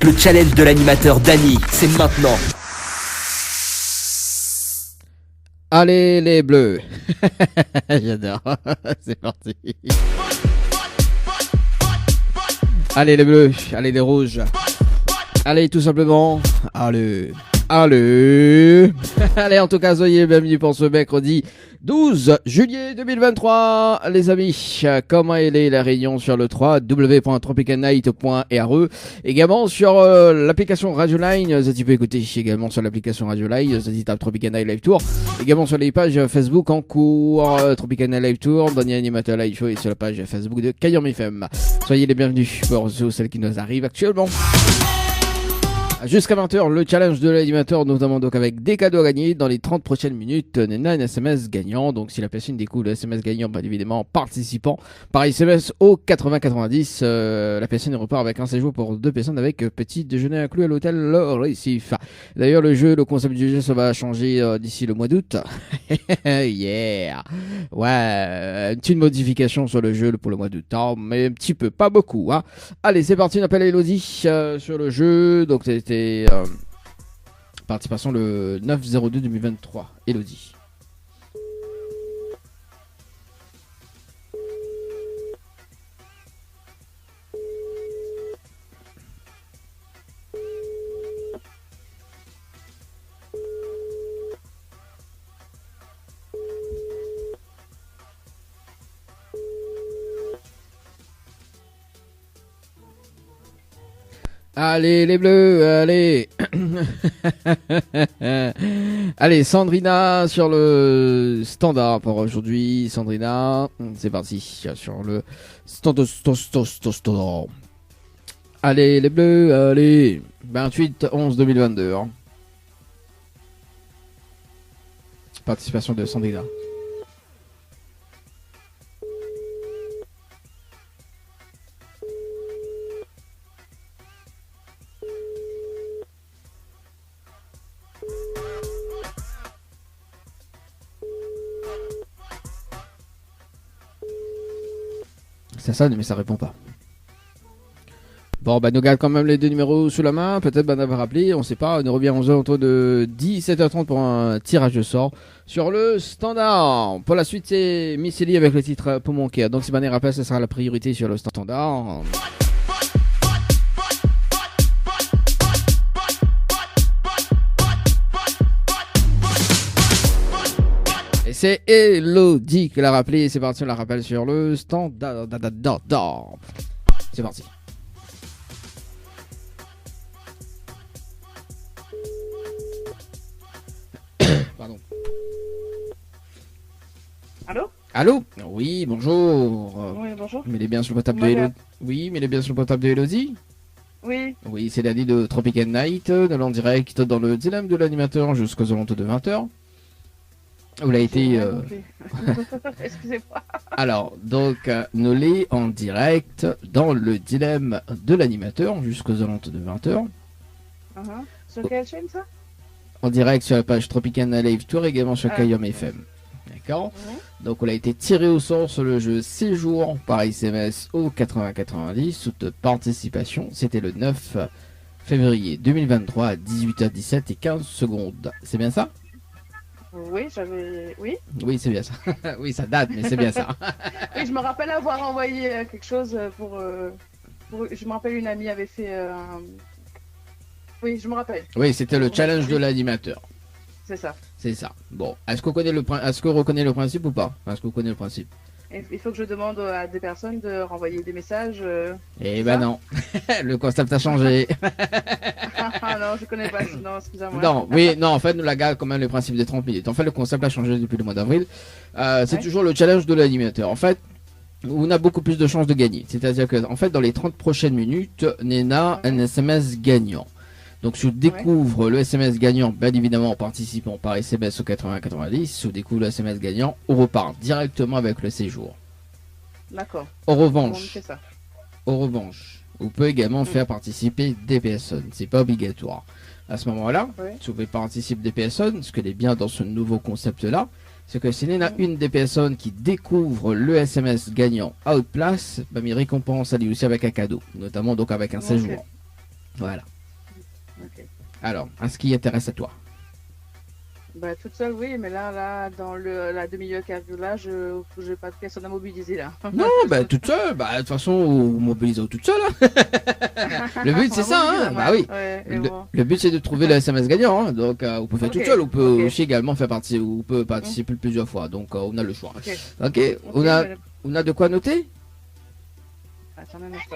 Le challenge de l'animateur Dany, c'est maintenant. Allez les bleus. J'adore. C'est parti. Allez les bleus, allez les rouges. Allez tout simplement. Allez. Allez. Allez, en tout cas, soyez bienvenus pour ce mercredi 12 juillet 2023. Les amis, comment est la réunion sur le 3 www.tropicalnight.re. Également sur l'application Radio Line. Tu peux écouter également sur l'application Radio Line. Tu tapes Tropical Night Live Tour. Également sur les pages Facebook en cours. Tropical Night Live Tour, dernier animateur live show et sur la page Facebook de Kayom FM. Soyez les bienvenus pour celles qui nous arrivent actuellement. Jusqu'à 20h, le challenge de l'animateur, notamment donc avec des cadeaux à gagner dans les 30 prochaines minutes. Nena, un SMS gagnant. Donc, si la personne découle le SMS gagnant, bien évidemment, participant par SMS au 80-90, la personne repart avec un séjour pour 2 personnes avec petit déjeuner inclus à l'hôtel Le Récif. D'ailleurs, le concept du jeu, ça va changer d'ici le mois d'août. Yeah! Ouais, une petite modification sur le jeu pour le mois d'août, mais un petit peu, pas beaucoup, hein. Allez, c'est parti, on appelle Elodie sur le jeu. Donc, c'était participation le 9/02/2023. Elodie. Allez les bleus, allez. Allez, Sandrina sur le standard pour aujourd'hui. Sandrina, c'est parti sur le standard. Allez les bleus, allez. 28/11/2022. Hein. Participation de Sandrina. Ça sonne mais ça répond pas. Bon bah nous garde quand même les 2 numéros sous la main. Peut-être d'avoir appelé, on sait pas. On revient 11h autour de 17h30 pour un tirage de sort sur le standard. Pour la suite c'est Missy avec le titre pour mon cœur. Donc si Banner rappelle, ça sera la priorité sur le standard. C'est Elodie qui l'a rappelé. C'est parti, on la rappelle sur le standard. C'est parti. Pardon. Allô? Allô? Oui, bonjour. Oui, bonjour. Mais il est bien sur le portable de Elodie. Oui, mais il est bien sur le portable de Elodie. Oui. Oui, c'est Dany de Tropical Night, de l'en direct dans le dilemme de l'animateur jusqu'aux alentours de 20h. Vous l'avez été. Excusez-moi. Alors, donc, nous l'est en direct dans le dilemme de l'animateur jusqu'aux alentours de 20h. Sur quelle chaîne ça? En direct sur la page Tropical Live Tour, également sur Kayom FM. D'accord. Donc, on a été tiré au sort sur le jeu Séjour par SMS au 80-90 sous de participation. C'était le 9 février 2023 à 18h17 et 15 secondes. C'est bien ça? Oui, j'avais. Oui. Oui, c'est bien ça. Oui, ça date, mais c'est bien ça. Oui, je me rappelle avoir envoyé quelque chose pour. Je me rappelle une amie avait fait. Oui, je me rappelle. Oui, c'était le challenge de l'animateur. C'est ça. C'est ça. Bon, est-ce qu'on reconnaît le principe ou pas? Est-ce qu'on connaît le principe? Il faut que je demande à des personnes de renvoyer des messages. Eh ben non, le concept a changé. Ah non, je connais pas. Non, excusez-moi. Non, oui, non, en fait, nous la garde quand même le principe des 30 minutes. En fait, le concept a changé depuis le mois d'avril. C'est toujours le challenge de l'animateur. En fait, on a beaucoup plus de chances de gagner. C'est-à-dire que, en fait, dans les 30 prochaines minutes, Nena, un SMS gagnant. Donc, si vous découvre le SMS gagnant, bien évidemment, en participant par SMS au 80-90, si vous découvre le SMS gagnant, on repart directement avec le séjour. D'accord. En revanche, fait ça. vous pouvez également faire participer des personnes. C'est pas obligatoire. À ce moment-là, si vous pouvez participer des personnes, ce qui est bien dans ce nouveau concept-là, c'est que si il y en a une des personnes qui découvre le SMS gagnant à haute place, bah, mes récompenses, elle est aussi avec un cadeau, notamment donc avec un séjour. Voilà. Alors, à ce qui intéresse à toi. Bah, toute seule, oui, mais là, dans la demi-heure qui arrive là, je n'ai pas de personne à mobiliser là. Non, bah toute seule, bah de toute façon, vous mobilisez toute seule. Hein. Le but c'est ça, hein. Bah oui. Ouais, et bon. Le but c'est de trouver le SMS gagnant, hein. Donc vous pouvez faire toute seule, ou peut ok. aussi également faire partie, ou peut participer plusieurs fois. Donc on a le choix. Ok. Ok, on a de quoi noter. Attends un instant.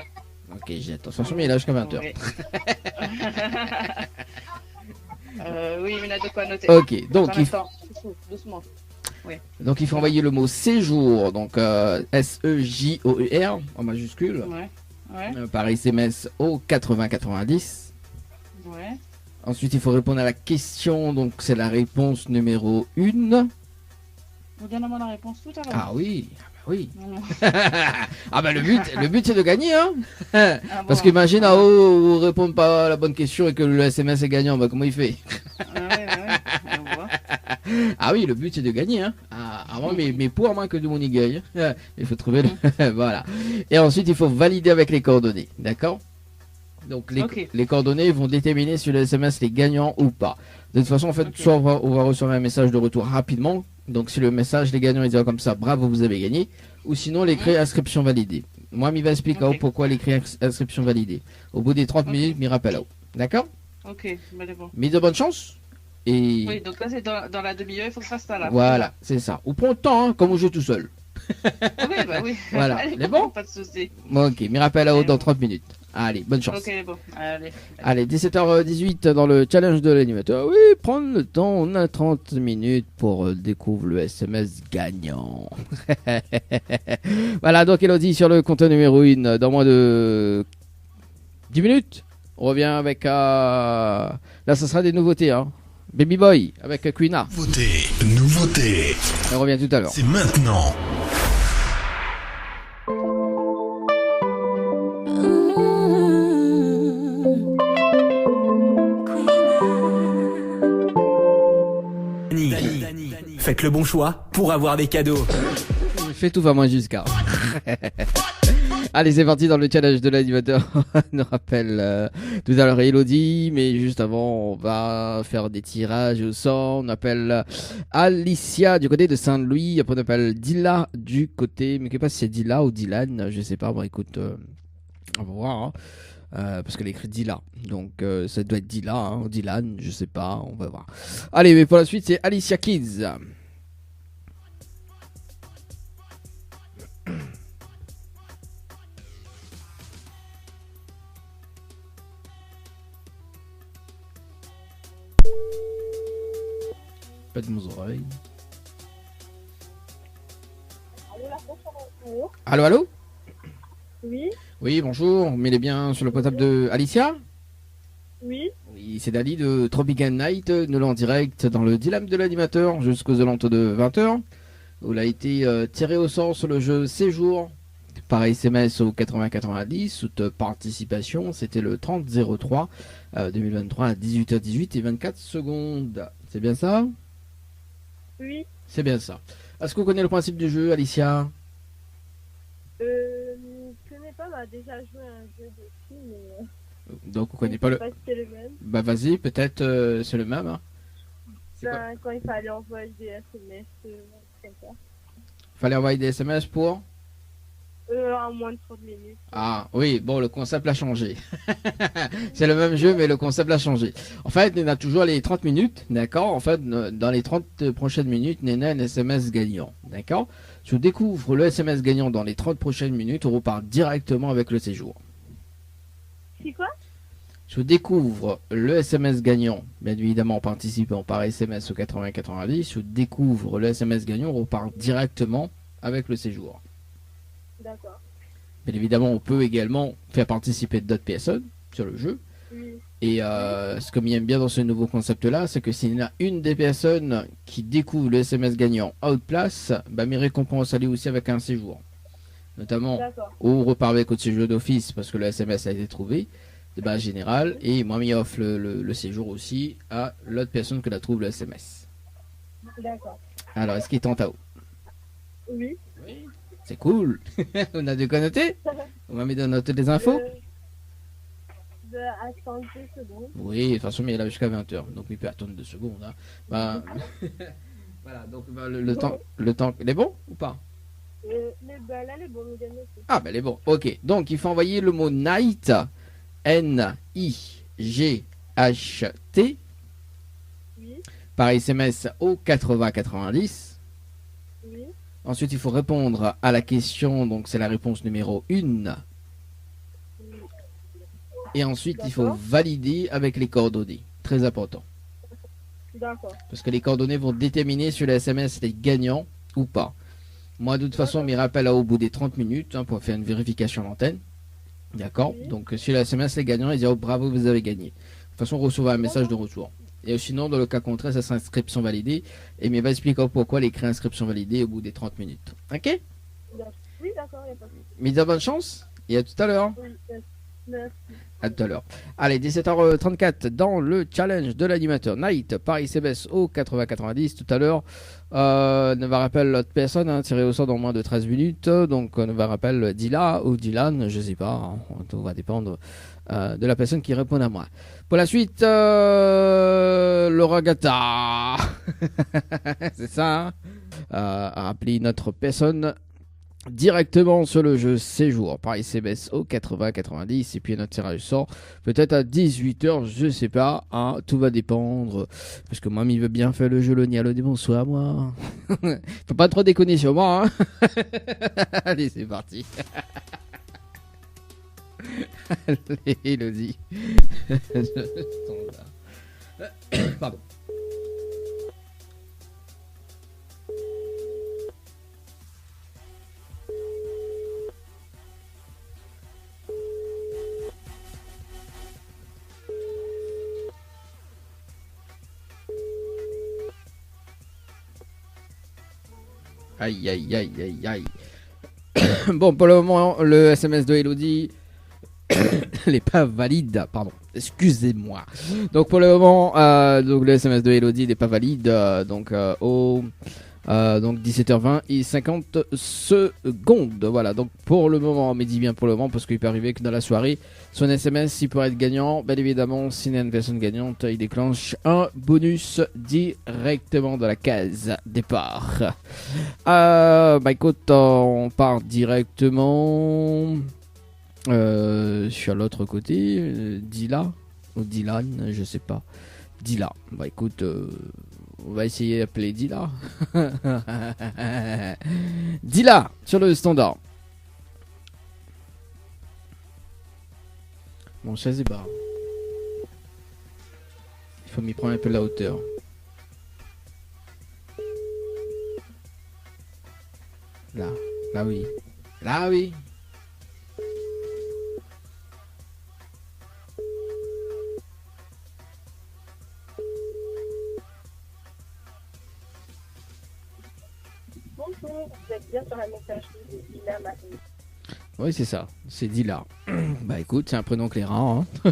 Ok, j'ai attention, mais il est là jusqu'à 20h. Oui. Oui, mais on a de quoi noter. Ok, donc Attends, doucement. il faut envoyer le mot séjour, donc SEJOUR en majuscule, Ouais. par SMS au 8090. Ouais. Ensuite, il faut répondre à la question, donc c'est la réponse numéro 1. Vous donnez-moi la réponse tout à l'heure. Ah oui, oui. Non. Ah bah le but c'est de gagner, hein. Ah Parce bon. qu'imagine, ah oh, vous répondez pas à la bonne question et que le SMS est gagnant, bah comment il fait? Ouais. On voit. Ah oui, le but c'est de gagner, hein. Moi, mais pour moins que tout le monde y gagne, il faut trouver le... Voilà. Et ensuite, il faut valider avec les coordonnées, d'accord? Donc les coordonnées vont déterminer si le SMS est gagnant ou pas. De toute façon, en fait, soit on va recevoir un message de retour rapidement. Donc si le message les gagnants il dit comme ça, bravo, vous avez gagné. Ou sinon l'écrit inscription validée. Moi, il va expliquer pourquoi l'écrit inscription validée. Au bout des 30 minutes, il rappelle là. D'accord? Ok, bah bon. Mais de bonne chance. Et Oui, donc là c'est dans la demi-heure, il faut que je fasse ça là. voilà, c'est ça. Ou prends le temps, hein, comme on joue tout seul. Oui, bah oui. Voilà. Allez, C'est bon? Pas de soucis. Bon, ok, mais rappelle là-haut dans 30 minutes. Allez, bonne chance. Ok, bon, allez. Allez, 17h18 dans le challenge de l'animateur. Oui, prendre le temps, on a 30 minutes pour découvrir le SMS gagnant. Voilà, donc Elodie sur le compte numéro 1 dans moins de 10 minutes. On revient avec... Là, ce sera des nouveautés, hein. Baby Boy avec Quina. Nouveauté. On revient tout à l'heure. C'est maintenant. Faites le bon choix pour avoir des cadeaux. Fais tout, va moins jusqu'à. Allez, c'est parti dans le challenge de l'animateur. On nous rappelle tout à l'heure Elodie, mais juste avant, on va faire des tirages au sort. On appelle Alicia du côté de Saint-Louis. Après, on appelle Dila du côté, mais je ne sais pas si c'est Dila ou Dylan, je sais pas. Bon, écoute, on va voir. Hein. Parce qu'elle écrit Dila, donc ça doit être Dila, hein, ou Dylan, je sais pas, on va voir. Allez, mais pour la suite, c'est Alicia Kids. Pas de mes oreilles. Allô, allô? Oui, Oui, bonjour, mais il est bien sur le portable de Alicia? oui, Oui, c'est Dali de Tropical Night, nous l'en direct dans le dilemme de l'animateur jusqu'aux alentours de 20h, où il a été tiré au sort sur le jeu Séjour, par SMS au 8090, toute participation, c'était le 30-03 2023 à 18h18 et 24 secondes. C'est bien ça? oui. C'est bien ça. Est-ce que vous connaissez le principe du jeu, Alicia? Je connais pas, m'a déjà joué à un jeu dessus, mais Donc vous je connaissez sais pas le... pas si c'est le même. Bah vas-y, peut-être c'est le même. Hein. C'est quoi? Ben, quand il fallait envoyer des SMS, comme ça. Fallait envoyer des SMS pour... En moins de 30 minutes. Ah oui, bon, le concept a changé. C'est le même jeu, mais le concept a changé. En fait, on a toujours les 30 minutes, d'accord? En fait, dans les 30 prochaines minutes, on a un SMS gagnant, d'accord? Je découvre le SMS gagnant dans les 30 prochaines minutes, on repart directement avec le séjour. C'est quoi? Je découvre le SMS gagnant, bien évidemment en participant par SMS au 8090. Je découvre le SMS gagnant, on repart directement avec le séjour. D'accord. Bien évidemment, on peut également faire participer d'autres personnes sur le jeu. Oui. Et ce que j'aime bien dans ce nouveau concept-là, c'est que s'il y en a une des personnes qui découvre le SMS gagnant à haute place, bah, mes récompenses allaient aussi avec un séjour. Notamment, D'accord. on repart avec au séjour d'office parce que le SMS a été trouvé de base générale. Et moi, m'y offre le séjour aussi à l'autre personne que la trouve le SMS. D'accord. Alors, est-ce qu'il tente à haut? Oui. Oui. C'est cool. On a de quoi noter? On va mettre dans noter des infos? De attendre 2 secondes. Oui, de toute façon, mais il est là jusqu'à 20h, donc il peut attendre 2 secondes. Hein. Bah, voilà, donc bah, le temps, il est bon ou pas? Là, les bons, nous donnent aussi. Ah, ben il est bon. Ok, donc il faut envoyer le mot night, N-I-G-H-T, Oui, par SMS au 8090. oui, Ensuite, il faut répondre à la question, donc c'est la réponse numéro 1. Et ensuite, il faut D'accord. valider avec les coordonnées. Très important. d'accord. Parce que les coordonnées vont déterminer sur le SMS les gagnants ou pas. Moi, de toute façon, mes rappels au bout des 30 minutes hein, pour faire une vérification à l'antenne. D'accord. Oui. Donc, sur le SMS, les gagnants, ils disent oh, bravo, vous avez gagné. De toute façon, on recevra un message de retour. Et sinon, dans le cas contraire, ça sera inscription validée. Et mais va expliquer pourquoi l'écrit inscription validée au bout des 30 minutes. Ok. Oui, d'accord, il n'y a pas de souci. Mise à bonne chance. Et à tout à l'heure. Oui, merci. À tout à l'heure. Allez, 17h34 dans le challenge de l'animateur Night par SMS au 8090. Tout à l'heure, ne va rappeler l'autre personne, hein, tiré au sort dans moins de 13 minutes. Donc, ne va rappeler Dila ou Dylan, je sais pas. Hein, tout va dépendre de la personne qui répond à moi. Pour la suite, Laura Gata. C'est ça. Hein, rappeler notre personne directement sur le jeu séjour par SMS au 80-90 et puis notre tirage sort peut-être à 18h, je sais pas, hein, tout va dépendre parce que mamie veut bien faire le jeu, le Nialo dit bonsoir moi. Faut pas trop déconner sur moi hein. Allez c'est parti. Allez Elodie. Pardon. Aïe aïe aïe aïe aïe. Bon pour le moment le SMS de Elodie n'est pas valide, pardon, excusez-moi. Donc pour le moment donc le SMS de Elodie n'est pas valide donc 17h20 et 50 secondes. Voilà, donc pour le moment, mais dis bien pour le moment, parce qu'il peut arriver que dans la soirée, son SMS, il pourrait être gagnant. Bien évidemment, s'il y a une personne gagnante, il déclenche un bonus directement dans la case départ. Bah écoute, on part directement sur l'autre côté. Dila ou Dylan, je sais pas. Dila. Bah écoute. On va essayer d'appeler Dila. Dila sur le standard. Mon chaise est barre. Il faut m'y prendre un peu la hauteur. Là, là oui. Là oui. Bonjour, vous êtes bien sur la messagerie de Dila Marie. Oui, c'est ça. C'est Dila. Bah écoute, c'est un prénom clairant. Hein.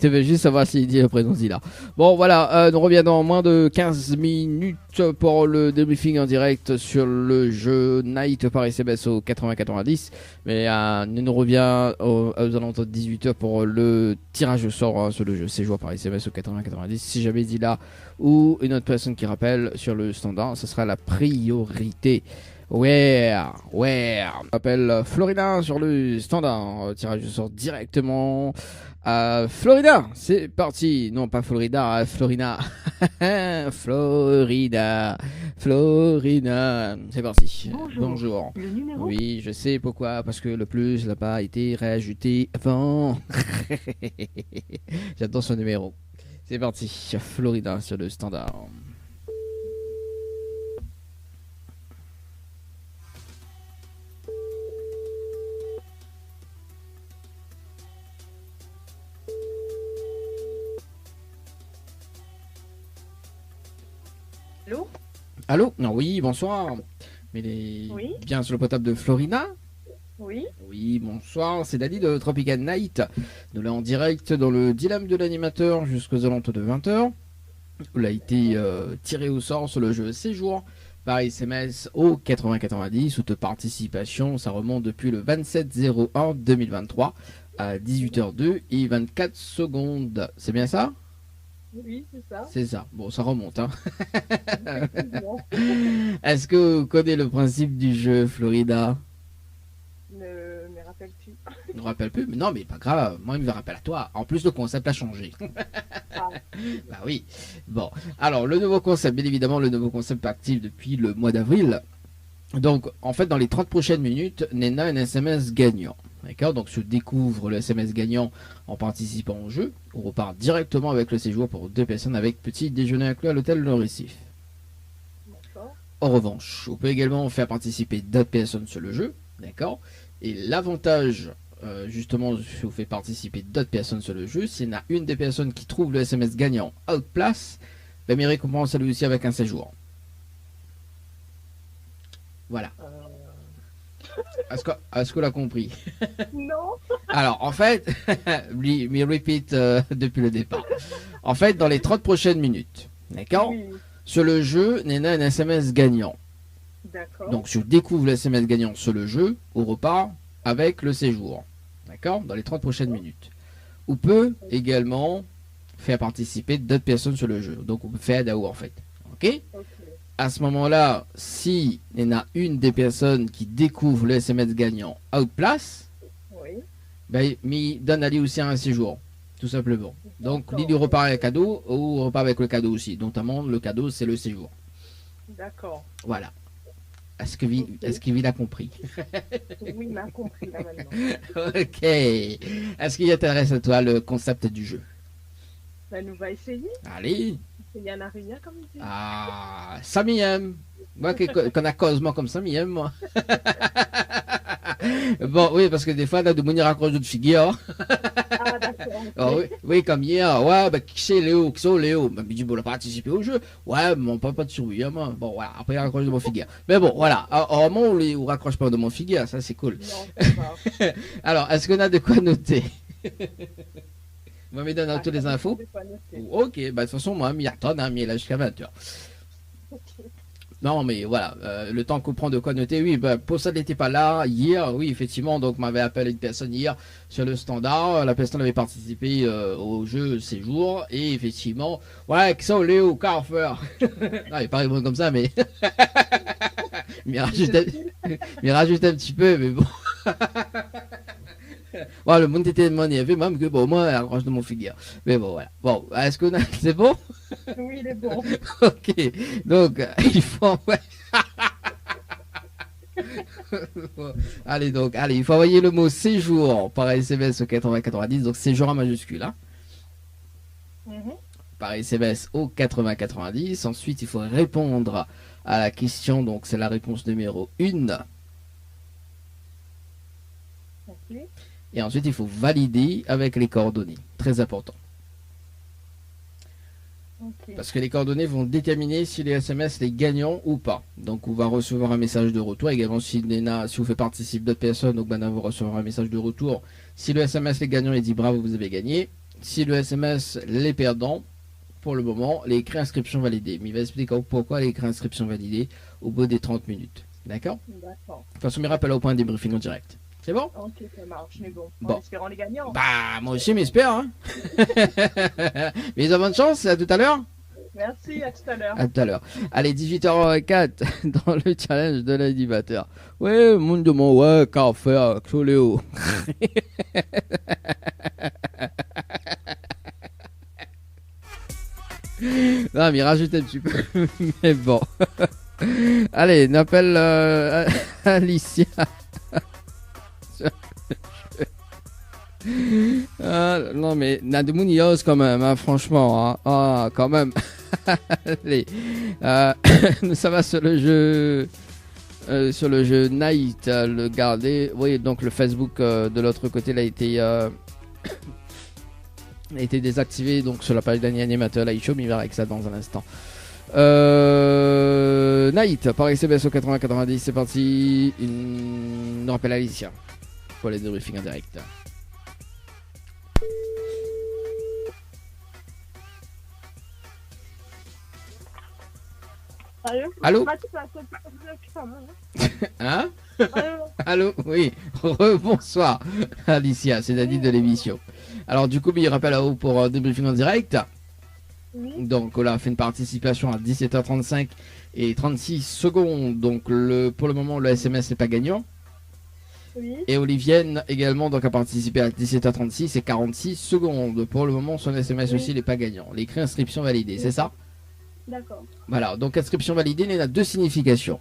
Tu veux juste savoir s'il dit le prénom Dila. Bon, voilà. Nous reviendrons en moins de 15 minutes pour le débriefing en direct sur le jeu Night par SMS au 80-90. Mais nous revient aux alentours de 18h pour le tirage au sort hein, sur le jeu séjour par SMS au 80-90. Si j'avais Dila ou une autre personne qui rappelle sur le standard, ce sera la priorité. Ouais. On appelle Florida sur le standard. Tirage au sort directement à Florida. C'est parti. Non, pas Florida, Florina. Florida. C'est parti. Bonjour. Le numéro Oui, je sais pourquoi. Parce que le plus là-bas a été réajouté avant. J'adore ce numéro. C'est parti. Florida sur le standard. Allô? Allô? Non, oui, bonsoir. Mais il est Oui. bien sur le potable de Florina? Oui. Oui, bonsoir, c'est Dali de Tropical Night. Nous là en direct dans le dilemme de l'animateur jusqu'aux alentours de 20h. Il a été tiré au sort sur le jeu Séjour par SMS au 80-90. Toute participation, ça remonte depuis le 27-01-2023. à 18h02 et 24 secondes. C'est bien ça? Oui, c'est ça. C'est ça. Bon, ça remonte. Hein. Effectivement. Est-ce que vous connaissez le principe du jeu, Florida? Ne me rappelles-tu? Je ne me rappelle plus. Mais non, mais pas grave. Moi, il me rappelle à toi. En plus, le concept a changé. Ah, Bah oui. Bon. Alors, le nouveau concept, bien évidemment, le nouveau concept est actif depuis le mois d'avril. Donc, en fait, dans les 30 prochaines minutes, Nena a un SMS gagnant. D'accord? Donc, je découvre le SMS gagnant en participant au jeu. On repart directement avec le séjour pour 2 personnes avec petit déjeuner inclus à l'hôtel Le Récif. d'accord. En revanche, on peut également faire participer d'autres personnes sur le jeu. D'accord? Et l'avantage, justement, si on fait participer d'autres personnes sur le jeu, s'il y en a une des personnes qui trouve le SMS gagnant out place, ben, mes récompenses à lui aussi avec un séjour. Voilà. Est-ce que l'a compris? Non. Alors, en fait, me repeat depuis le départ. En fait, dans les 30 prochaines minutes, d'accord? Oui, Sur le jeu, Nena a un SMS gagnant. d'accord. Donc, je découvre le SMS gagnant sur le jeu, au repart, avec le séjour. D'accord? Dans les 30 prochaines minutes. On peut également faire participer d'autres personnes sur le jeu. Donc, on peut faire DAO en fait. Ok? Ok. À ce moment-là, si il y en a une des personnes qui découvre le SMS gagnant out place, Oui. ben, il donne à lui aussi un séjour. Tout simplement. Donc, lui repart avec le cadeau ou repart avec le cadeau aussi. Notamment, le cadeau, c'est le séjour. D'accord. Voilà. Est-ce qu'il a compris? Oui, il m'a compris là maintenant. Ok. Est-ce qu'il intéresse à toi le concept du jeu? Ben, nous va essayer. Allez. Il y en a rien comme il dit. Ah, Samiyem. Moi, qu'on a causement comme Samiyem, moi. Bon, oui, parce que des fois, là, de monir raccroche de figure. Ah, d'accord. Ah, oui, oui, comme hier. Ouais, bah, qui c'est Léo? Qui c'est Léo? Bah, il dit, bon, il a participé au jeu. Ouais, mais on parle pas de survie, hein, moi. Bon, voilà. Après, il raccroche de mon figure. Mais bon, voilà. Au moment où on raccroche pas de mon figure, ça, c'est cool. Non, ça va. Alors, est-ce qu'on a de quoi noter? Moi, me donne toutes les infos. De quoi noter. Ok, bah, de toute façon, moi, m'y attend, hein, mais là, jusqu'à 20h. Non, mais voilà, le temps qu'on prend de quoi noter, oui, bah, pour ça, n'était pas là hier, oui, effectivement, donc m'avait appelé une personne hier sur le standard, la personne avait participé au jeu séjour, et effectivement, ouais, que ça, Léo, Carrefour. Non, il paraît bon comme ça, mais. m'y rajoute un petit peu, mais bon. Ouais, le monde était tellement énervé, même que bon, moi, accroche de mon figure. Mais bon, voilà. Bon, est-ce qu'on a. C'est bon? Oui, il est bon. Ok, donc il faut. Allez, il faut envoyer le mot séjour par SMS au 8090, donc séjour en majuscule. Hein. Mhm. Par SMS au 8090. Ensuite, il faut répondre à la question, donc c'est la réponse numéro 1. Ok. Et ensuite, il faut valider avec les coordonnées. Très important. Ok. Parce que les coordonnées vont déterminer si les SMS les gagnants ou pas. Donc on va recevoir un message de retour. Également si vous faites participer d'autres personnes, donc maintenant vous recevrez un message de retour. Si le SMS les gagnants, il dit bravo, vous avez gagné. Si le SMS les perdants, pour le moment, les inscriptions validées. Mais il va expliquer pourquoi les inscriptions validées au bout des 30 minutes. D'accord? D'accord. De toute façon, il rappelle au point de débriefing en direct. C'est bon? Ok, ça marche, mais bon. Bon. En espérant les gagnants. Bah, moi aussi, m'espère. Hein. Mais bonne chance, à tout à l'heure. Merci, à tout à l'heure. À tout à l'heure. Allez, 18h04 dans le challenge de l'animateur. Ouais, monde de mon ouais, café, Xoléo. Non, mais rajoute un petit peu. Mais bon. Allez, on appelle Alicia. Ah, non, mais Nademoun il ose quand même, hein, franchement. Hein. Ah, quand même. Allez. Ça va sur le jeu. Sur le jeu Night, le garder. Oui, donc le Facebook de l'autre côté là, a été désactivé. Donc sur la page d'un animateur, là, il show, mais il verra avec ça dans un instant. Night, par SMS au 80-90, c'est parti. On rappelle Alicia pour les débriefings en direct. Allô? Hein? Allô, oui, bonsoir Alicia, c'est Daddy de l'émission. Alors du coup, il rappelle à vous pour débriefing en direct. Oui. Donc là, on fait une participation à 17h35 et 36 secondes. Donc pour le moment, le SMS n'est pas gagnant. Oui. Et Olivienne également donc a participé à 17h36 et 46 secondes. Pour le moment, son SMS Oui. aussi n'est pas gagnant. L'écrit inscription validée, c'est ça? D'accord. Voilà, donc inscription validée, il y en a deux significations.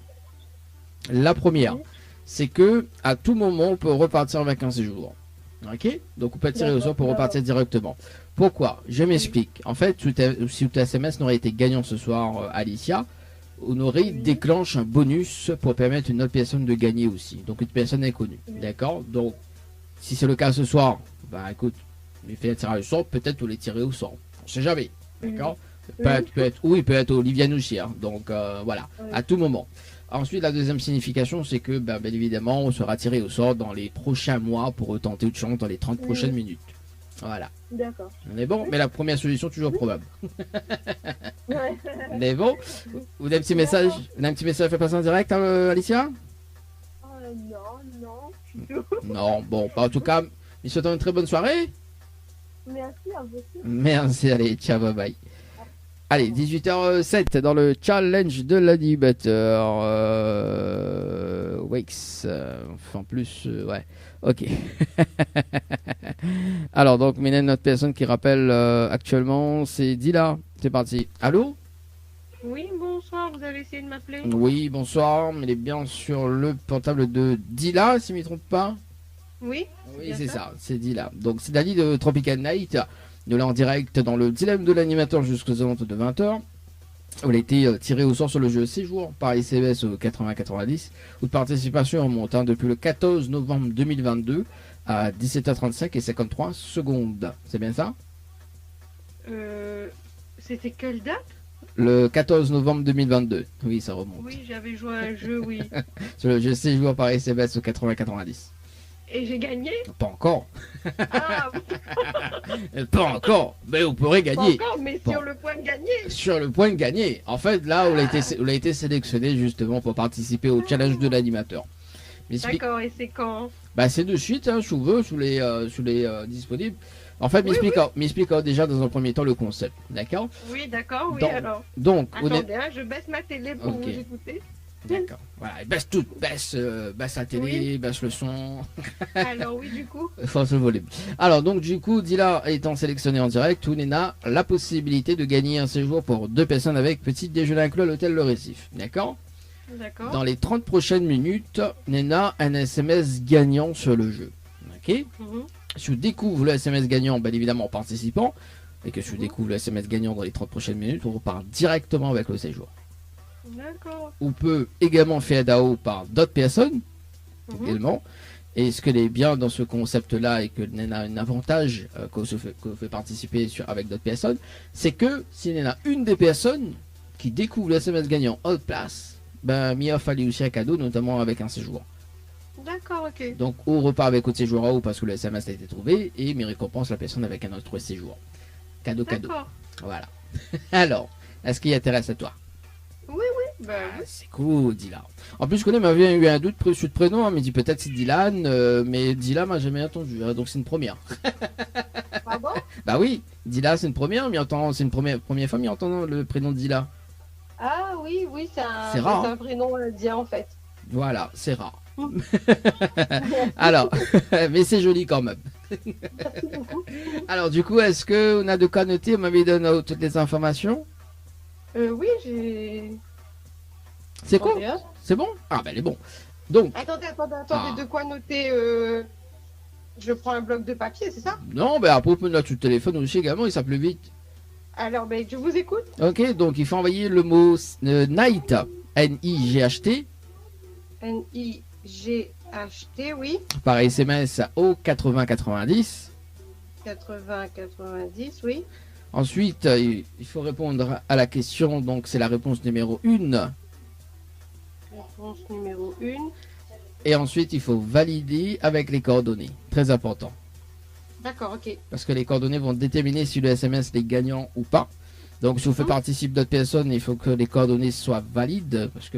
La première, Oui. c'est que à tout moment, on peut repartir avec un séjour. Ok? Donc on peut tirer au sort pour D'accord. repartir directement. Pourquoi? Je m'explique. En fait, si tout SMS n'aurait été gagnant ce soir, Alicia, on aurait Oui. déclenche un bonus pour permettre à une autre personne de gagner aussi. Donc une personne inconnue. Oui. D'accord? Donc, si c'est le cas ce soir, bah écoute, il fait un tirage au sort, peut-être vous les tirer au sort. On sait jamais. D'accord? Oui, peut être Oliviane aussi. Hein. Donc voilà, Oui. à tout moment. Ensuite, la deuxième signification, c'est que, bien évidemment, on sera tiré au sort dans les prochains mois pour tenter une chance dans les 30 prochaines minutes. Voilà. D'accord. On est bon, mais la première solution, toujours probable. Ouais. On est bon. Vous avez un petit message, à faire passer en direct, hein, Alicia? Non. Non, bon, bah, en tout cas, je souhaite une très bonne soirée. Merci à vous aussi. Merci, allez, ciao, bye bye. Allez, 18h07 dans le challenge de l'animateur. Wakes. Enfin, en plus, ouais. Ok. Alors, donc, Mylène, notre personne qui rappelle actuellement, c'est Dila. C'est parti. Allô? Oui, bonsoir, vous avez essayé de m'appeler? Oui, bonsoir. Il est bien sur le portable de Dila, si je ne me trompe pas. Oui? Oui, bien c'est ça. ça, c'est Dila. Donc, c'est Dali de Tropical Night. Nous là en direct dans le dilemme de l'animateur jusqu'aux alentours de 20h. Où il a été tiré au sort sur le jeu Séjour par SMS au 80-90. Où de participation remonte depuis le 14 novembre 2022 à 17h35 et 53 secondes. C'est bien ça? C'était quelle date? Le 14 novembre 2022. Oui, ça remonte. Oui, j'avais joué à un jeu, oui. Sur le jeu Séjour par SMS au 80-90. Et j'ai gagné? Pas encore. Ah, Pas encore. Mais vous pourrez pas gagner. encore, mais Bon. sur le point de gagner. Sur le point de gagner. En fait, là, on a été sélectionné justement pour participer au challenge de l'animateur. M'explique- D'accord, et c'est quand? Bah, c'est de suite, hein, sous vœux, sous les disponibles. En fait, m'explique déjà dans un premier temps le concept. D'accord? Oui, d'accord, oui, Donc, alors. Donc, Attendez, hein, je baisse ma télé pour Ok. vous écouter. D'accord. Voilà, baisse tout. Baisse la télé, baisse le son. Alors, oui, du coup. Force le volume. Alors, donc, du coup, Dila étant sélectionné en direct, Tounena a la possibilité de gagner un séjour pour 2 personnes avec petit déjeuner inclus à l'hôtel Le Récif. D'accord? D'accord. Dans les 30 prochaines minutes, Nena a un SMS gagnant sur le jeu. Ok? Mhm. Si vous découvrez le SMS gagnant, bien évidemment en participant, et que si vous Mhm. découvrez le SMS gagnant dans les 30 prochaines minutes, on repart directement avec le séjour. D'accord. On peut également faire DAO par d'autres personnes, Mhm. également. Et ce qui est bien dans ce concept-là, et que Nena a un avantage qu'on fait participer avec d'autres personnes, c'est que si Nena une des personnes qui découvre le SMS gagnant en haute place, ben Mia offre aussi un cadeau, notamment avec un séjour. D'accord, ok. Donc on repart avec autre séjour à haut parce que le SMS a été trouvé, et mes récompense la personne avec un autre séjour. Cadeau. D'accord. Voilà. Alors, est-ce qu'il intéresse à toi? Bah, oui. C'est cool, Dylan. En plus, je connais, m'avait eu un doute sur le prénom, hein, mais dit peut-être c'est Dylan, mais Dylan m'a jamais entendu, hein, donc c'est une première. Ah bon? Bah oui, Dylan c'est une première, mais c'est une première fois, mais entendant le prénom de Dylan. Ah oui, c'est C'est rare, un prénom indien en fait. Voilà, c'est rare. Alors, mais c'est joli quand même. Merci beaucoup. Alors, du coup, est-ce qu'on a de quoi noter? On m'avait donné toutes les informations. Oui, j'ai. C'est quoi? Attendez, hein. C'est bon? Ah, ben, elle est bon. Donc, Attendez, Ah. de quoi noter Je prends un bloc de papier, c'est ça? non, ben, après, on peut noter sur le téléphone aussi également, il s'appelle vite. Alors, ben, je vous écoute. Ok, donc il faut envoyer le mot night, N-I-G-H-T, N-I-G-H-T, oui. par SMS au 80-90. 80-90, oui. Ensuite, il faut répondre à la question, donc c'est la réponse numéro 1. Réponse numéro 1. Et ensuite, il faut valider avec les coordonnées. Très important. D'accord, ok. Parce que les coordonnées vont déterminer si le SMS est gagnant ou pas. Donc, si vous faites participer d'autres personnes, il faut que les coordonnées soient valides. Parce que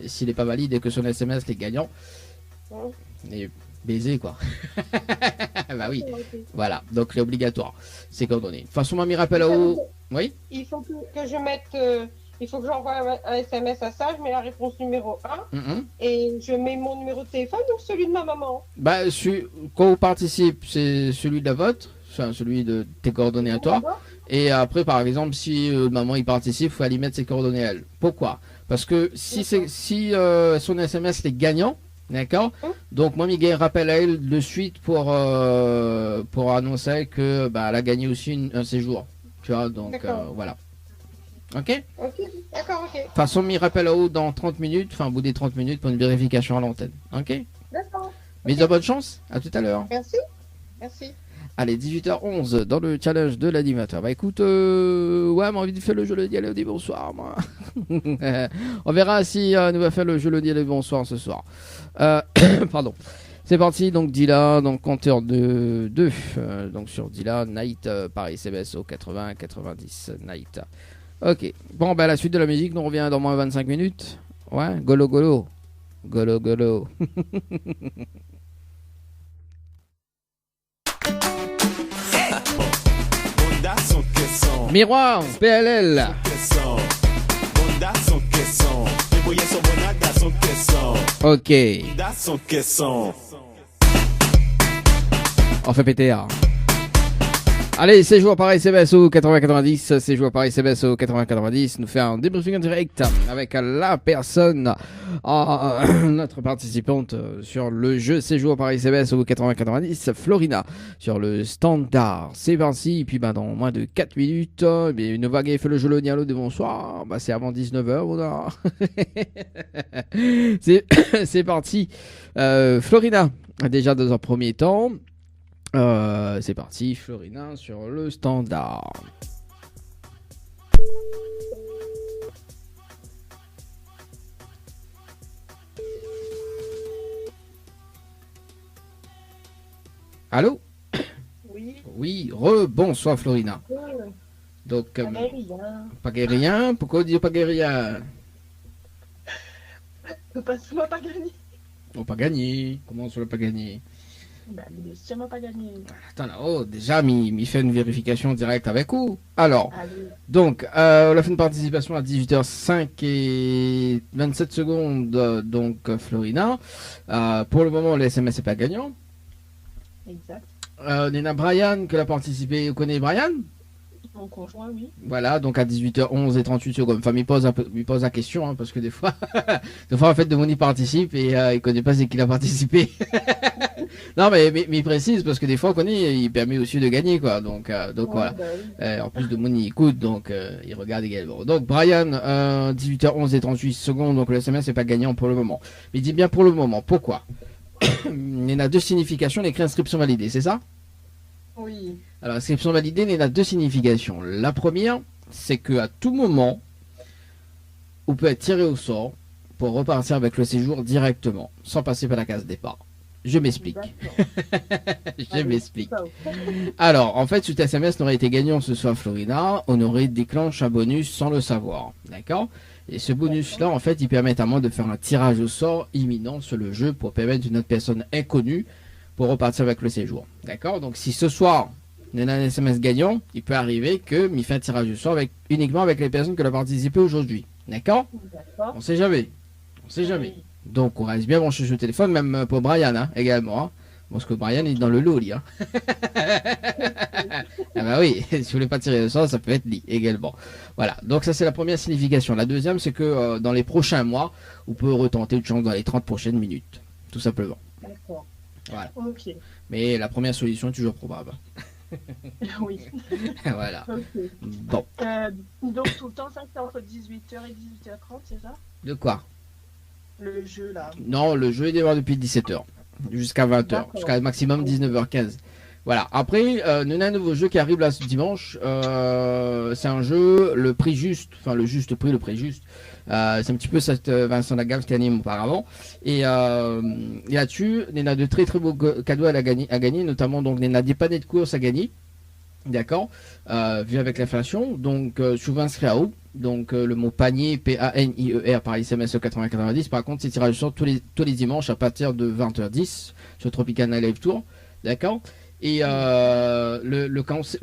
s'il n'est pas valide et que son SMS est gagnant, Et baiser, quoi. Bah oui, Ok. voilà. Donc, c'est obligatoire. C'est coordonné. De toute façon, mamie rappelle à haut. Oui. Il faut que je mette. Il faut que j'envoie un SMS à ça, je mets la réponse numéro 1 Mhm. et je mets mon numéro de téléphone ou celui de ma maman. Bah, quand on participe, c'est celui de la vôtre, enfin, celui de tes coordonnées à toi. Et après, par exemple, si maman y participe, il faut aller mettre ses coordonnées à elle. Pourquoi? Parce que si son SMS est gagnant, d'accord. Donc moi, Miguel rappelle à elle de suite pour annoncer que bah, elle a gagné aussi un séjour. Tu vois, donc D'accord. voilà. Ok. Ok, d'accord, ok. De toute façon, m'y rappelle à haut dans 30 minutes, enfin au bout des 30 minutes pour une vérification à l'antenne. Ok. D'accord. Mais de bonne chance. À tout à l'heure. Merci. Merci. Allez, 18h11 dans le challenge de l'animateur. Bah écoute, ouais, m'a envie de faire le jeu lundi, allez, bonsoir, moi. On verra si nous va faire le jeu lundi, allez, bonsoir ce soir. Pardon. C'est parti, donc Dila, donc compteur de 2. Donc sur Dila, Night, par SMS au 80-90, Night. Ok. Bon, bah la suite de la musique, nous revient dans moins 25 minutes. Ouais, golo golo. Golo golo. Miroir, PLL. Ok. On fait PTA. Allez, c'est joueur par SMS au 80-90, c'est joueur par SMS au 80-90, nous fait un débriefing en direct avec la personne, notre participante sur le jeu, c'est joueur par SMS au 80-90, Florina, sur le standard. C'est parti, et puis bah, dans moins de 4 minutes, une vague fait le jeu le dialogue de bonsoir, bah, c'est avant 19h, on a... c'est parti, Florina, déjà dans un premier temps. C'est parti, Florina sur le standard. Allô? Oui. Oui, bonsoir Florina. Donc, pas guérien, pourquoi on dit pas guérien? Parce qu'on m'a pas gagné. On pas gagné, comment on l'a pas gagné? Bah, mais si on m'a pas gagné. Attends là-haut, déjà, m'y fait une vérification directe avec vous. Alors, Allez. donc, on a fait une participation à 18h05 et 27 secondes, donc Florina. Pour le moment, le SMS n'est pas gagnant. Exact. Nena Brian, que a participé, vous connaissez Brian? Mon conjoint, oui. Voilà, donc à 18h11 et 38 secondes. Enfin, il pose la question, hein, parce que des fois, en fait, Demoni participe et il connaît pas c'est qu'il a participé. Non, mais il précise, parce que des fois, on connaît, il permet aussi de gagner, quoi. Donc voilà. Bah, oui. En plus, Demoni écoute, donc il regarde également. Donc, Brian, 18h11 et 38 secondes, donc le SMS n'est pas gagnant pour le moment. Mais il dit bien pour le moment. Pourquoi? Il y en a deux significations, il écrit inscription validée, c'est ça? Oui. Alors, inscription validée, il y en a deux significations. La première, c'est qu'à tout moment, on peut être tiré au sort pour repartir avec le séjour directement, sans passer par la case départ. Je m'explique. Je m'explique. Alors, en fait, ce SMS n'aurait été gagnant ce soir, Florina, on aurait déclenché un bonus sans le savoir. D'accord? Et ce bonus-là, en fait, il permet à moi de faire un tirage au sort imminent sur le jeu pour permettre à une autre personne inconnue pour repartir avec le séjour. D'accord? Donc, si ce soir, il y a un SMS gagnant, il peut arriver que m'y fait un tirage au sort uniquement avec les personnes qui ont participé aujourd'hui. D'accord? D'accord. On sait jamais. On sait jamais. Donc, on reste bien branché sur le téléphone, même pour Brian, hein, également. Hein. Parce que Brian est dans le lot, lui. Hein. Ah bah oui, si vous voulez pas tirer au sort, ça peut être lui également. Voilà, donc ça c'est la première signification. La deuxième, c'est que dans les prochains mois, on peut retenter une chance dans les 30 prochaines minutes. Tout simplement. D'accord. Voilà. Ok. Mais la première solution est toujours probable. Oui. Voilà. Ok. Bon. Donc tout le temps, ça c'est entre 18h et 18h30, c'est ça? De quoi? Le jeu là. Non, le jeu est démarré depuis 17h. Jusqu'à 20h. D'accord. Jusqu'à maximum 19h15. Voilà. Après, nous avons un nouveau jeu qui arrive là ce dimanche. C'est un jeu, le prix juste, enfin le juste prix, le prix juste. C'est un petit peu cette Vincent Lagaffe qui anime auparavant. Et là-dessus, il y a de très très beaux cadeaux à gagner, notamment donc il y a des panettes de course à gagner. D'accord, vu avec l'inflation. Donc, souvent inscrit à haut. Donc le mot panier, P-A-N-I-E-R par SMS au 8090. Par contre, c'est tirage au sort tous les dimanches à partir de 20h10 sur Tropicana Live Tour. D'accord. Et le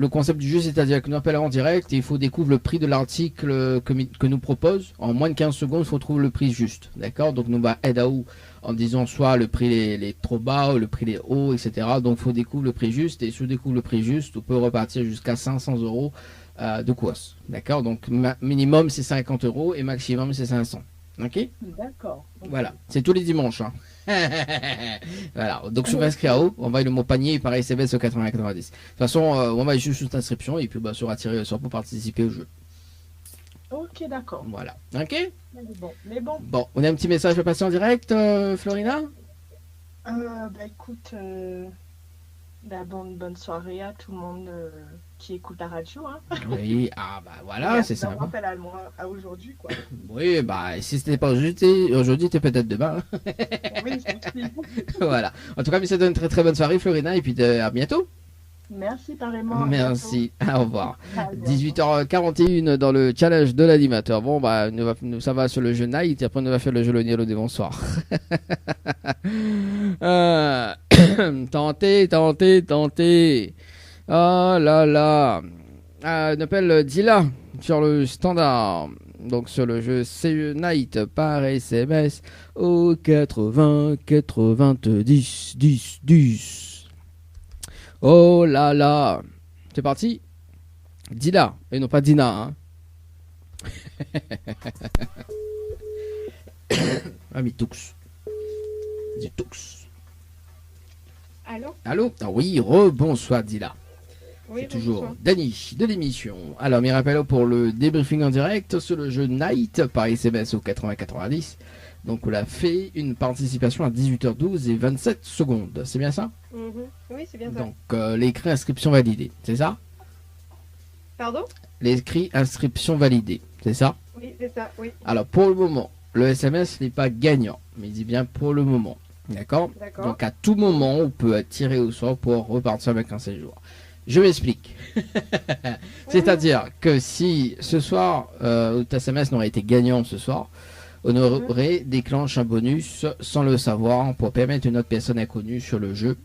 concept du jeu, c'est-à-dire que nous appelons en direct et il faut découvrir le prix de l'article que nous propose. En moins de 15 secondes, il faut trouver le prix juste. D'accord. Donc nous va aider à où en disant soit le prix les trop bas ou le prix les hauts, etc. Donc il faut découvrir le prix juste. Et si on découvre le prix juste, on peut repartir jusqu'à 500 euros de course. D'accord. Donc minimum c'est 50 euros et maximum c'est 500. Ok. D'accord. Voilà. C'est tous les dimanches. Hein. Voilà, donc sur inscrit à haut, on va le mot panier par SMS au 80-90. De toute façon, on va juste sous inscription et puis sera tiré au sort pour participer au jeu. Ok, d'accord. Voilà, ok. Mais bon. Bon, on a un petit message à passer en direct, Florina. Écoute, bonne soirée à tout le monde qui écoute la radio. Hein. Oui, voilà, c'est ça. On rappelle à aujourd'hui, quoi. Oui, si c'était pas aujourd'hui, t'es peut-être demain. Oui, voilà. En tout cas, mais ça donne une très très bonne soirée, Florina, et puis à bientôt. Merci, pareillement. Merci, au revoir. 18h41 dans le challenge de l'animateur. Bon, ça va sur le jeu Night et après on va faire le jeu Loniello des bonsoirs. Tentez. Oh là là. On appelle Dila sur le standard. Donc sur le jeu CE Night par SMS au 80 90 10 10. Oh là là. C'est parti. Dila et non pas Dina. Hein. Ah mais Toux. Dis Toux. Allô. Ah oui, rebonsoir Dila. Oui, c'est toujours bonsoir. Dany de l'émission. Alors, mes rappels pour le débriefing en direct sur le jeu Night par SMS au 80-90. Donc, on a fait une participation à 18h12 et 27 secondes. C'est bien ça? Oui, c'est bien ça. Donc, l'écrit inscription validée, c'est ça? Pardon? L'écrit inscription validée, c'est ça? Oui, c'est ça, oui. Alors, pour le moment, le SMS n'est pas gagnant, mais il dit bien pour le moment. D'accord? D'accord. Donc, à tout moment, on peut être tiré au sort pour repartir avec un séjour. Je m'explique. C'est-à-dire que si ce soir, ta SMS n'aurait été gagnant ce soir, on aurait déclenché un bonus sans le savoir pour permettre une autre personne inconnue sur le jeu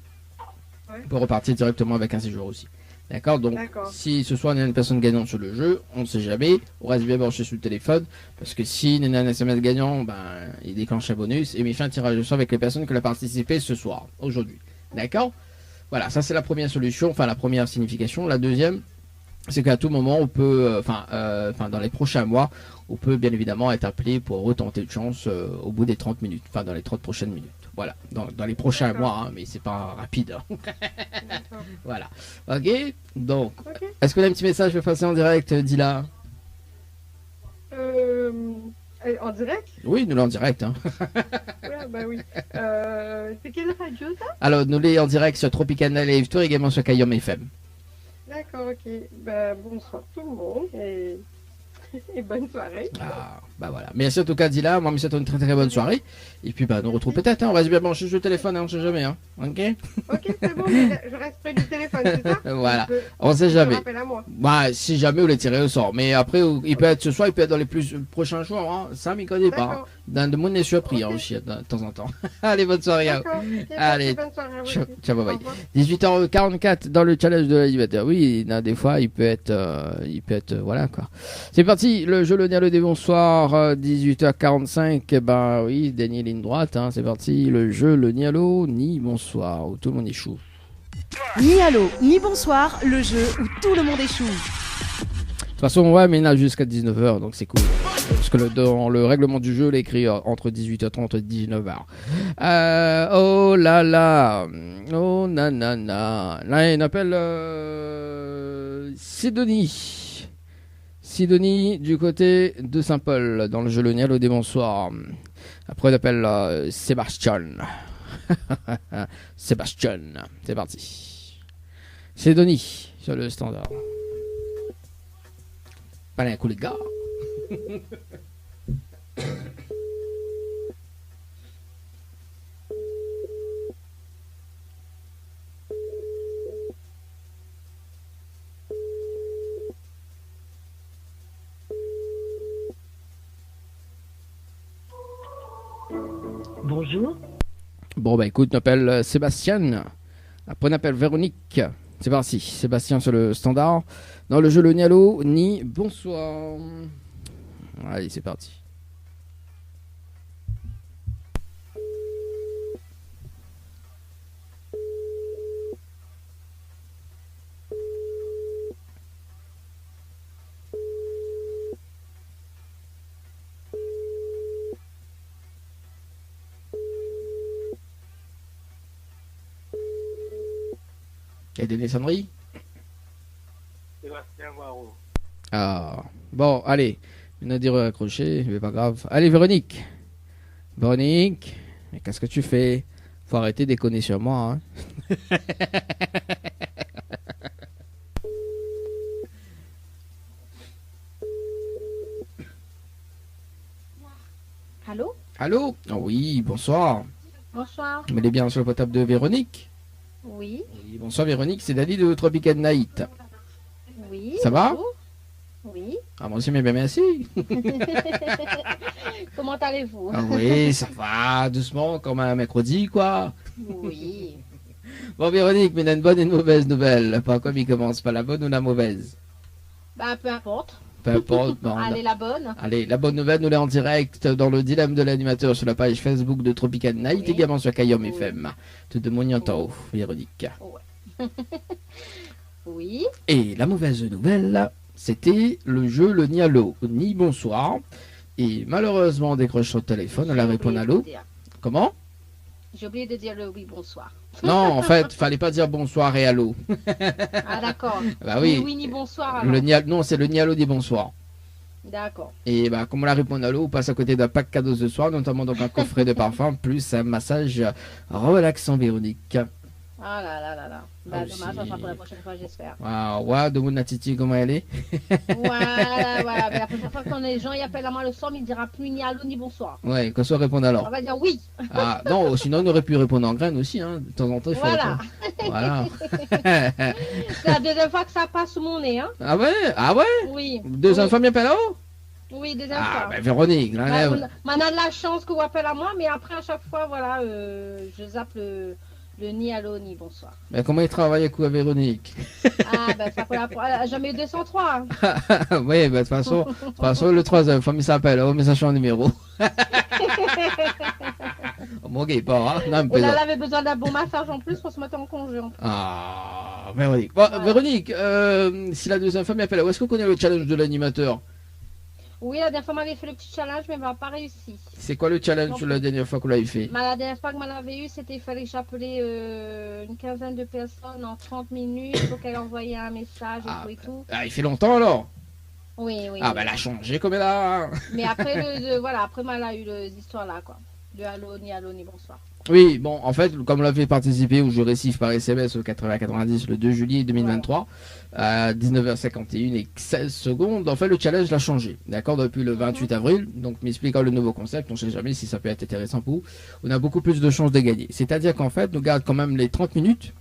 pour repartir directement avec un séjour aussi. D'accord? Donc, si ce soir il y a une personne gagnante sur le jeu, on ne sait jamais, on reste bien branché sur le téléphone, parce que si il y a un SMS gagnant, il déclenche un bonus et il fait un tirage au sort avec les personnes qui ont participé ce soir, aujourd'hui. D'accord? Voilà, ça c'est la première solution, enfin la première signification. La deuxième, c'est qu'à tout moment, on peut, dans les prochains mois, on peut bien évidemment être appelé pour retenter de chance au bout des 30 minutes, enfin dans les 30 prochaines minutes. Voilà, dans les prochains mois, hein, mais c'est pas rapide. Hein. Voilà. Ok, donc, est-ce que a un petit message à passer en direct, Dila? En direct? Oui, nous l'en direct. Hein. Ouais, oui. C'est quelle radio ça? Alors, nous l'est en direct sur Tropicana Live Tour, également sur Kayom FM. D'accord, ok. Bonsoir tout le monde et bonne soirée. Voilà. Merci en tout cas, Dila. Moi, je vous souhaite une très très bonne soirée. Et puis, nous retrouve peut-être. Hein. On va se bien brancher sur le téléphone, hein, on ne sait jamais. Hein. Ok? Ok, c'est bon, mais je reste près du téléphone, c'est ça? Voilà. On ne sait jamais. Rappelle à moi. Si jamais vous les tirez au sort. Mais après, il peut être ce soir, il peut être dans les prochains jours. Hein. Ça, il ne connaît pas. Dans le monde est surpris aussi de temps en temps. Allez, bonne soirée. Allez, bonne soirée à vous. ciao, bye bye. 18h44 dans le challenge de l'animateur. Oui, des fois, il peut être, voilà quoi. C'est parti, le jeu le Nialo des bonsoirs, 18h45. Oui, Daniel ligne droite. Hein, c'est parti, le jeu le Nialo ni bonsoir où tout le monde échoue. Ni allô, ni bonsoir, le jeu où tout le monde échoue. De toute façon, on va aménager jusqu'à 19h, donc c'est cool. Parce que dans le règlement du jeu, il est écrit entre 18h30 et 19h. Oh là là. Oh nanana. Là, il appelle Sidonie. Sidonie du côté de Saint-Paul, dans le jeu Le Nialo des bonsoirs. Après, on appelle Sébastien. Sébastien. C'est parti. Sidonie sur le standard. Pas un coup les gars. Bonjour. Bon, bah écoute, on appelle Sébastien. Après, on appelle Véronique. C'est parti. Sébastien sur le standard. Dans le jeu le Nialo, ni bonsoir. Allez, c'est parti. Il y a des messageries. Sébastien Waro. Ah, bon, allez. On a dit raccrocher, mais pas grave. Allez, Véronique. Véronique, mais qu'est-ce que tu fais? Faut arrêter de déconner sur moi. Hein. Allô? Allô? Oh oui, bonsoir. Bonsoir. Vous êtes bien sur le portable de Véronique? Oui. Oui, bonsoir Véronique, c'est Dali de Tropical Night. Oui. Ça va? bonjour. Oui. Ah, moi aussi, mais bien merci. Comment allez-vous? Ah oui, ça va, doucement, comme un mercredi, quoi. Oui. Bon, Véronique, mais on a une bonne et une mauvaise nouvelle. Par quoi il commence? Pas la bonne ou la mauvaise? Bah, peu importe. Peu importe. Non, Allez, la bonne. Allez, la bonne nouvelle, nous l'est en direct dans le dilemme de l'animateur sur la page Facebook de Tropical Night, Oui. également sur Kayom Oui. FM. Tout de Mouniantao, Véronique. Oui. Et la mauvaise nouvelle, c'était le jeu le Nialo, ni bonsoir. Et malheureusement, en décrochant le téléphone, elle a répondu allô. Comment? J'ai oublié de dire le oui, bonsoir. Non, en fait, fallait pas dire bonsoir et allô. Ah, d'accord. Bah oui. Ni oui, ni bonsoir. Alors. Non, c'est le Nialo dit bonsoir. D'accord. Et bah, comme on a répondu à l'eau, on passe à côté d'un pack cadeau ce soir, notamment donc un coffret de parfum, plus un massage relaxant Véronique. Ah là là là là. Bah, Ah, dommage, ça aussi. sera pour la prochaine fois, j'espère. Waouh, ouais, de mon attitude, comment elle est? Voilà, voilà. Mais la prochaine fois, quand les gens y appellent à moi le soir, il ne dira plus ni allô ni bonsoir. Ouais, qu'on soit répondre alors. On va dire oui. Ah, non, sinon on aurait pu répondre en graine aussi, hein. De temps en temps, il faut Voilà. répondre. Voilà. C'est la deuxième fois que ça passe sous mon nez, hein. Ah ouais? Ah ouais? Oui. Deuxième Oui. fois, bien pas là-haut? Oui, deuxième Ah, fois. ben Véronique, là, là. On a de la chance que vous appelez à moi, mais après, à chaque fois, voilà, je zappe le ni allô ni bonsoir. Ben, comment il travaille avec quoi, Véronique? Ah, ben ça peut la... Elle a jamais eu 203. Hein. Oui, ben, de toute façon, le troisième fois, il s'appelle, oh, mais ça change de numéro. Oh, mon gars, pas, hein? Non, mais Et là, plaisante. elle avait besoin d'un bon massage en plus pour se mettre en congé. En plus. Ah, Véronique. Bon, Véronique, si la deuxième femme m'appelle, où est-ce qu'on connaît le challenge de l'animateur? Oui, la dernière fois, m'avait fait le petit challenge, mais elle n'a pas réussi. C'est quoi le challenge Non. la dernière fois qu'on l'avait fait? La dernière fois que m'en avait eu, c'était qu'il fallait que j'appelais une quinzaine de personnes en 30 minutes pour qu'elle envoyait un message et tout et tout. Ah, il fait longtemps alors? Oui, oui. Ah, oui. ben elle a changé comme elle a. Mais après, voilà, après, elle a eu l'histoire là, quoi. De allô, ni bonsoir. Oui, bon, en fait, comme on l'a fait participer au jeu récif par SMS au 80-90 le 2 juillet 2023, à 19h51 et 16 secondes, en fait, le challenge l'a changé, d'accord, depuis le 28 avril. Donc, m'expliquant le nouveau concept, on ne sait jamais si ça peut être intéressant pour vous. On a beaucoup plus de chances de gagner. C'est-à-dire qu'en fait, on garde quand même les 30 minutes,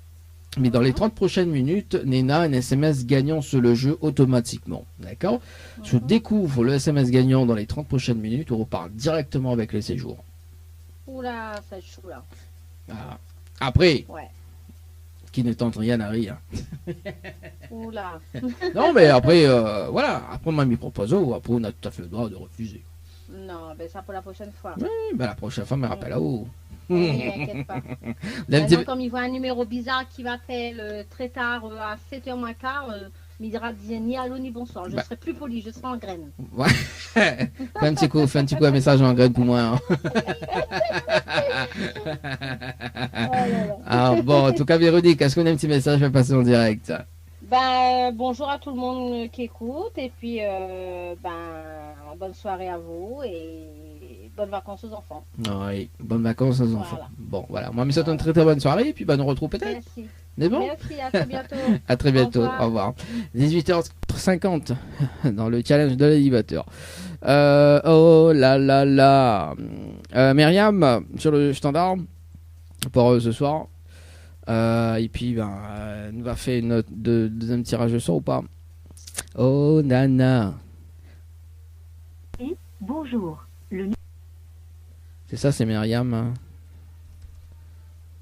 mais dans les 30 prochaines minutes, Nena a un SMS gagnant sur le jeu automatiquement, d'accord. Je découvre le SMS gagnant dans les 30 prochaines minutes, on repart directement avec les séjours. Oula, ça chou là. Ah. Après, Ouais. qui ne tente rien à rien. Oula. Non, mais après, voilà. Après, on m'a mis proposé. Après, on a tout à fait le droit de refuser. Non, ben ça pour la prochaine fois. Oui, ben la prochaine fois, me rappelle là-haut. Oui, t'inquiète pas. Maintenant, comme il voit un numéro bizarre qui m'appelle très tard, à 7h moins quart, il dira ni allô ni bonsoir. Je serai plus poli, je serai en graine. Ouais. Fais un petit coup un message en graine pour moi. Hein. Alors, bon, en tout cas, Véronique, est-ce qu'on a un petit message à passer en direct? Ben, bonjour à tout le monde qui écoute et puis bonne soirée à vous et bonnes vacances aux enfants. Oui, bonnes vacances aux enfants. Voilà. Bon, voilà. Moi, je vous souhaite une très très bonne soirée et puis nous retrouve peut-être. Merci. C'est bon? Merci, à très bientôt. À très bientôt, Au revoir. 18h50 dans le challenge de l'animateur. Oh là là là. Myriam, sur le standard pour ce soir. Et puis, nous va faire une note de deuxième tirage de sort ou pas? Oh nana. Bonjour. C'est ça, c'est Myriam. Hein.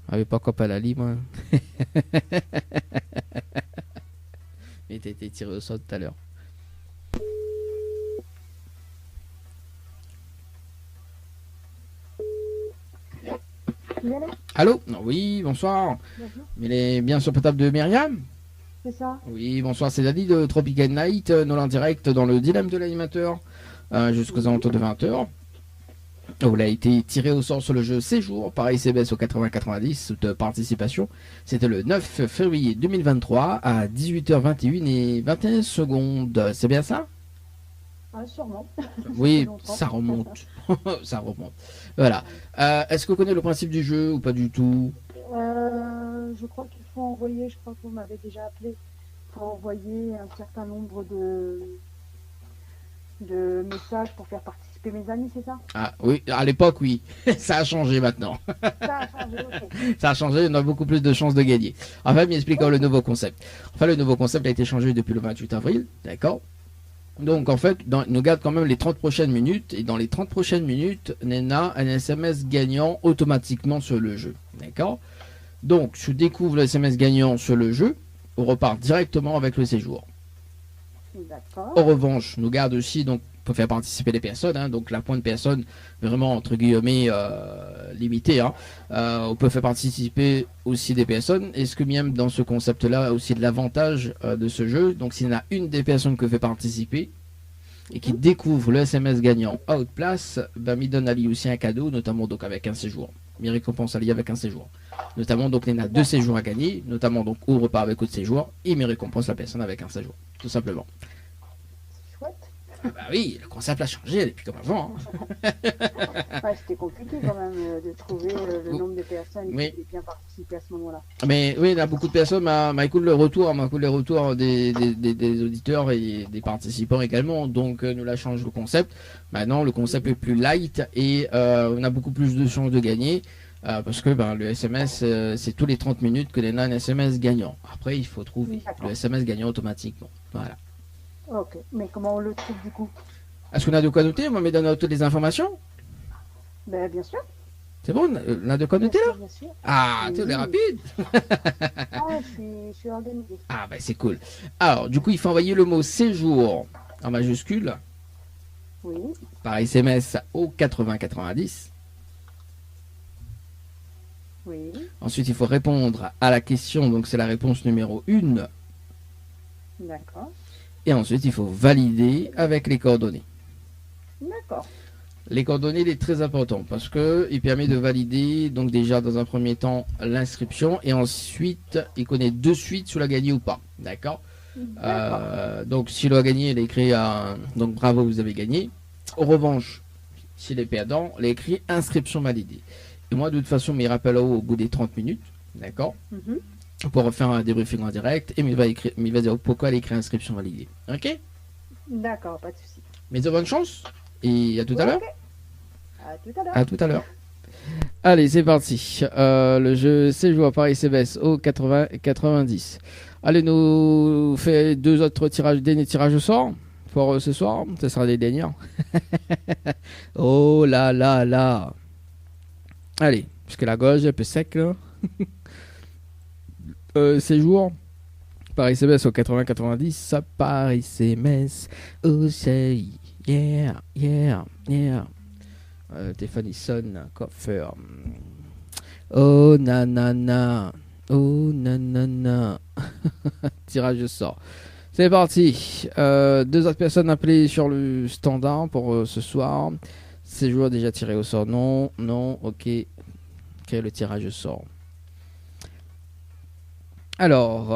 Avait pas quoi pas la libre. Il était tiré au sort tout à l'heure. Allô? Oui, bonsoir. Bonjour. Il est bien sur portable de Myriam? C'est ça. Oui, bonsoir, c'est Dadi de Tropical Night, nous en direct dans le dilemme de l'animateur jusqu'aux alentours de 20h. Vous a été tiré au sort sur le jeu Séjour par ICBS au 80-90 de participation. C'était le 9 février 2023 à 18h21 et 21 secondes. C'est bien ça? Ah, sûrement. Oui, ça remonte. Ça remonte. Voilà. Est-ce que vous connaissez le principe du jeu ou pas du tout? Je crois qu'il faut envoyer, je crois que vous m'avez déjà appelé, il faut envoyer un certain nombre de messages pour faire participer mes amis, c'est ça? Ah oui, à l'époque, oui. Ça a changé maintenant. Ça a changé, ok. Ça a changé, on a beaucoup plus de chances de gagner. Enfin, mais expliquons le nouveau concept. Enfin, le nouveau concept a été changé depuis le 28 avril, d'accord? Donc, en fait, nous garde quand même les 30 prochaines minutes. Et dans les 30 prochaines minutes, Nena a un SMS gagnant automatiquement sur le jeu, d'accord? Donc, je découvre le SMS gagnant sur le jeu, on repart directement avec le séjour. D'accord. En revanche, nous garde aussi, donc, pour faire participer les personnes, hein, donc la pointe de personnes vraiment entre guillemets limitée. Hein. On peut faire participer aussi des personnes. Et ce que même dans ce concept-là aussi de l'avantage de ce jeu, donc s'il y en a une des personnes que fait participer et qui découvre le SMS gagnant à haute place, ben, il donne à lui aussi un cadeau, notamment donc avec un séjour. Il récompense à lui avec un séjour. Notamment donc il y en a 2 séjours à gagner, notamment donc au repas avec autre séjour, et il récompense la personne avec un séjour, tout simplement. C'est chouette. Ah bah oui, le concept a changé depuis comme avant. Hein. Ouais, c'était compliqué quand même de trouver le nombre de personnes qui Oui. avaient bien participé à ce moment-là. Mais oui, il y a beaucoup de personnes m'a écouté le retour, des auditeurs et des participants également. Donc nous la change le concept. Maintenant, le concept est plus light et on a beaucoup plus de chances de gagner. Parce que ben, le SMS, c'est tous les 30 minutes que les un SMS gagnant. Après, il faut trouver le SMS gagnant automatiquement. Voilà. Ok, mais comment on le trouve du coup? Est-ce qu'on a de quoi noter? On met dans toutes les informations? Ben bien sûr. C'est bon? On a de quoi noter là? Bien sûr. Ah, tu es rapide. Ah, je suis organisée. Ah, ben c'est cool. Alors, du coup, il faut envoyer le mot séjour en majuscule. Oui. Par SMS au 80-90. Oui. Ensuite, il faut répondre à la question, donc c'est la réponse numéro 1. D'accord. Et ensuite, il faut valider avec les coordonnées. D'accord. Les coordonnées, il est très important parce que il permet de valider, donc déjà dans un premier temps, l'inscription et ensuite, il connaît de suite si on l'a gagné ou pas. D'accord. Donc, si l'on a gagné, il est écrit donc bravo, vous avez gagné. En revanche, s'il est perdant, il est écrit inscription validée. Et moi, de toute façon, il rappelle au bout des 30 minutes. D'accord. Pour refaire un débriefing en direct et il va dire pourquoi il écrit inscription validée. Ok. D'accord, pas de souci. Mais de bonne chance et à tout à l'heure. Ok. À tout à l'heure. À tout à l'heure. Allez, c'est parti. Le jeu séjour par ICBS au 80-90. Allez, nous fait 2 autres derniers tirages au sort pour ce soir. Ce sera des derniers. Oh là là là. Allez, puisque la gorge est un peu sec là. Séjour par ICBS au 80-90. Par ICBS au say yeah, yeah, yeah. Téléphone sonne, coiffeur. Oh nanana, oh nanana. Tirage au sort. C'est parti. 2 autres personnes appelées sur le standard pour ce soir. Séjour déjà tiré au sort. Non, non, ok. Quel est le tirage au sort? Alors,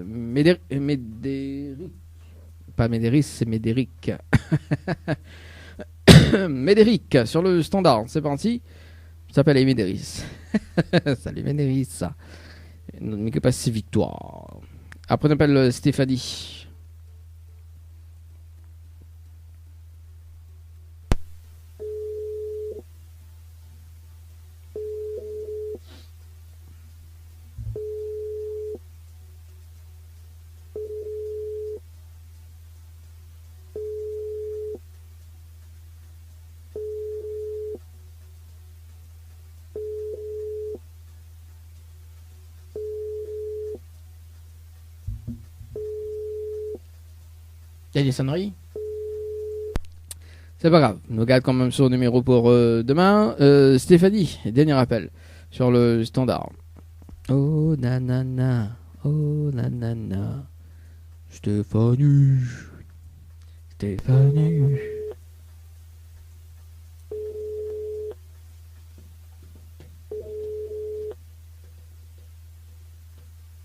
Médéric. Pas Médéric, c'est Médéric. Médéric sur le standard, c'est parti. Je s'appelle Médéric. Salut Médéric. Mais que passe victoire. Après on appelle Stéphanie. Il y a des sonneries. C'est pas grave. On garde quand même sur le numéro pour demain. Stéphanie, dernier appel sur le standard. Oh nanana, oh nanana. Stéphanie.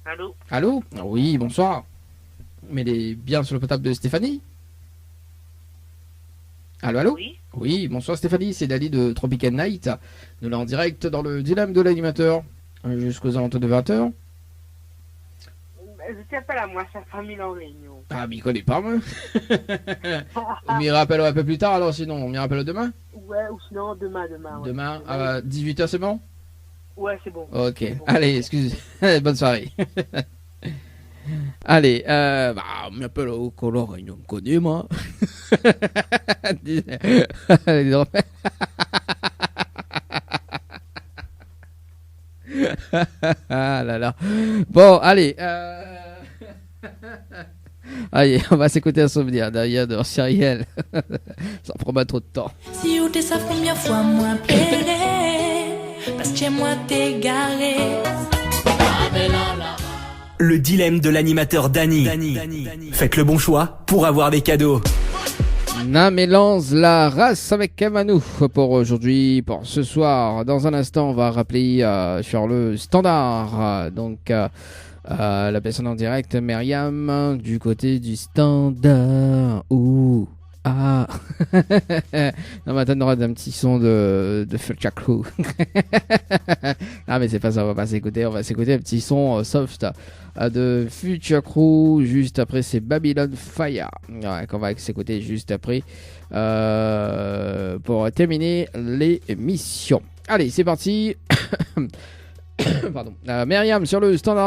Allô? Allô? Oui, bonsoir. Mais elle est bien sur le portable de Stéphanie? Allô? Oui. Oui, bonsoir Stéphanie, c'est Dali de Tropical Night. Nous là en direct dans le dilemme de l'animateur jusqu'aux alentours de 20h. Je t'appelle à moi, sa famille en réunion. Ah, mais il connaît pas, moi. On m'y rappellera un peu plus tard, alors sinon, on m'y rappelle demain? Ouais, ou sinon demain. Ouais. Demain, à 18h, c'est bon? Ouais, c'est bon. Ok, C'est bon. allez, excusez. Bonne soirée. Allez, on m'appelle au color, il me connaît, moi. Ah là là. Bon, allez. Allez, on va s'écouter un souvenir derrière de Cyrielle. Ça prend pas trop de temps. Si ou t'es sa première fois, moi plaider. Parce que moi t'es garé. Le dilemme de l'animateur Dany. Faites le bon choix pour avoir des cadeaux. Namélance la race avec Manu pour aujourd'hui, pour ce soir. Dans un instant, on va rappeler sur le standard. Donc, la personne en direct, Myriam, du côté du standard. Ouh. Ah. Non, maintenant, on aura un petit son de Future Crew. Ah, mais c'est pas ça, on va pas s'écouter. On va s'écouter un petit son soft de Future Crew. Juste après, c'est Babylon Fire. Ouais, qu'on va s'écouter juste après pour terminer l'émission. Allez, c'est parti. Pardon. Myriam sur le standard.